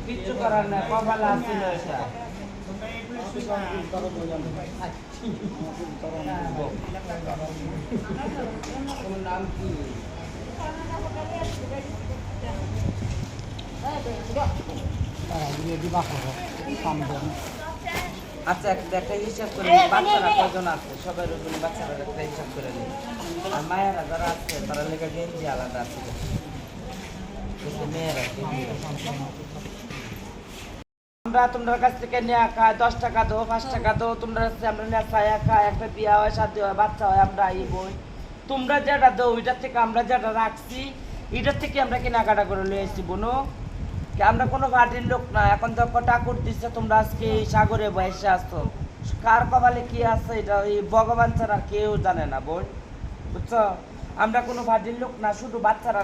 কিচ্ছু করার না, কপালে আসছিল এটা। তোমার নাম কি? আচ্ছা, একটা হিসাব করে নিই, বাচ্চারা কজন আছে, সবাই রকম বাচ্চারা একটা হিসাব করে নিই। আর মায়েরা যারা আছে তারা লেগে গেঞ্জি আলাদা আছে, মেয়েরা আমরা তোমার কাছ থেকে নেওয়া খাই, 10 টাকা দো, 5 টাকা দো, তোমরা আমরা নেওয়া ছায়া খাই, একটা বিয়া হয়, শাদি হয়, বাচ্চা হয়, আমরা এই বই তোমরা যেটা দো ওইটার থেকে আমরা যেটা রাখছি এটার থেকে আমরা কেনাকাটা করে নিয়ে এসেছি বোনো। আমরা কোনো ভাটির লোক না, এখন যখন ঠাকুর দিচ্ছে তোমরা আজকে এই সাগরে বসে আসতো, কার কপালে কি আছে এটা এই ভগবান ছাড়া কেউ জানে না বোন, বুঝছো? আমরা কোনো ভাটির লোক না, শুধু বাচ্চারা